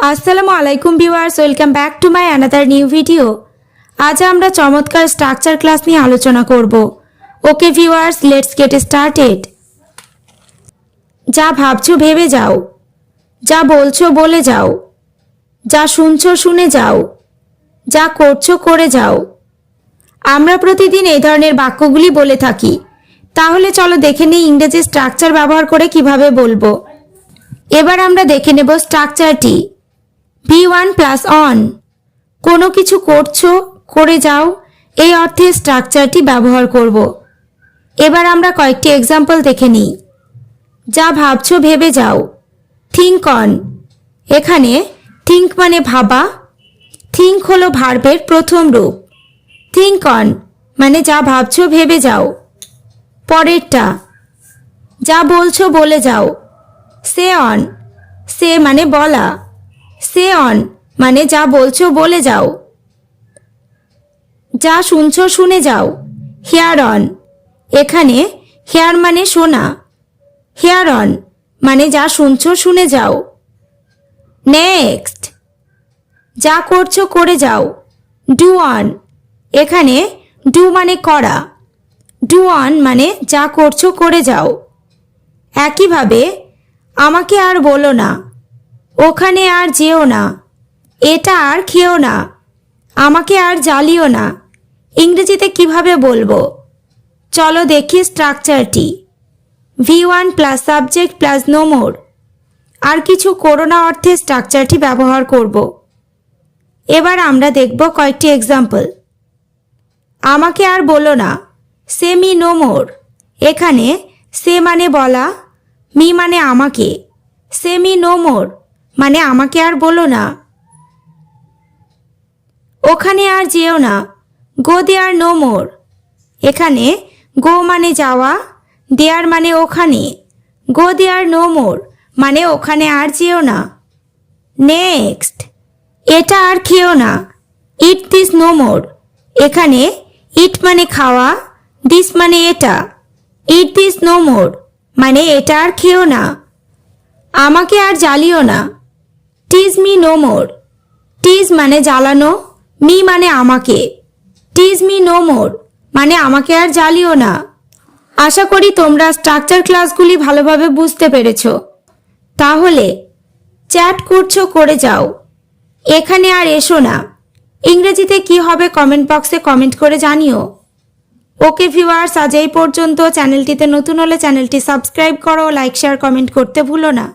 আসসালামু আলাইকুম viewers, welcome back to my another new video. আজ আমরা চমৎকার স্ট্রাকচার ক্লাস নিয়ে আলোচনা করব। Okay viewers, let's get started. যা ভাবছো ভেবে যাও, যা বলছো বলে যাও, যা শুনছো শুনে যাও, যা করছো করে যাও। আমরা প্রতিদিন এই ধরনের বাক্যগুলি বলে থাকি। তাহলে চলো দেখে নিই ইংরেজি স্ট্রাকচার ব্যবহার করে কিভাবে বলবো। এবার আমরা দেখে নেব স্ট্রাকচারটি। V1 প্লাস অন, কোনো কিছু করছো করে যাও, এই অর্থে স্ট্রাকচারটি ব্যবহার করব। এবার আমরা কয়েকটি এক্সাম্পল দেখে নিই। যা ভাবছো ভেবে যাও, থিঙ্ক অন। এখানে থিঙ্ক মানে ভাবা, থিঙ্ক হলো ভার্বের প্রথম রূপ। থিঙ্ক অন মানে যা ভাবছো ভেবে যাও। পরেরটা, যা বলছো বলে যাও, সে অন। সে মানে বলা, সে অন মানে যা বলছো বলে যাও। যা শুনছো শুনে যাও, হিয়ার অন। এখানে হিয়ার মানে শোনা, হিয়ার অন মানে যা শুনছো শুনে যাও। নেক্সট, যা করছো করে যাও, ডু অন। এখানে ডু মানে করা, ডু অন মানে যা করছো করে যাও। একইভাবে আমাকে আর বলো না, ওখানে আর যেও না, এটা আর খেও না, আমাকে আর জ্বালিও না। ইংরেজিতে কিভাবে বলবো? চলো দেখি স্ট্রাকচারটি। V1 plus subject plus no more. আর কিছু করো না অর্থে স্ট্রাকচারটি ব্যবহার করব। এবার আমরা দেখব কয়েকটি এক্সাম্পল। আমাকে আর বলো না, সে মি নো মোর। এখানে সে মানে বলা, মি মানে আমাকে, সে মি নো মোর মানে আমাকে আর বলো না। ওখানে আর যেও না, গো দেয়ার নো মোর। এখানে গো মানে যাওয়া, দেয়ার মানে ওখানে, গো দেয়ার নো মোর মানে ওখানে আর যেও না। নেক্সট, এটা আর খেও না, ইট দিস নো মোর। এখানে ইট মানে খাওয়া, দিস মানে এটা, ইট দিস নো মোর মানে এটা আর খেও না। আমাকে আর জ্বালিও না, টিজ মি নো মোর। টিজ মানে জ্বালানো, মি মানে আমাকে, টিজ মি নো মোর মানে আমাকে আর জ্বালিও না। আশা করি তোমরা স্ট্রাকচার ক্লাসগুলি ভালোভাবে বুঝতে পেরেছো। তাহলে চ্যাট করছো করে যাও, এখানে আর এসো না, ইংরেজিতে কি হবে কমেন্ট বক্সে কমেন্ট করে জানিও। ওকে ভিউয়ার্স, আজ এই পর্যন্ত। চ্যানেলটিতে নতুন হলে চ্যানেলটি সাবস্ক্রাইব করো, লাইক শেয়ার কমেন্ট করতে ভুলো না।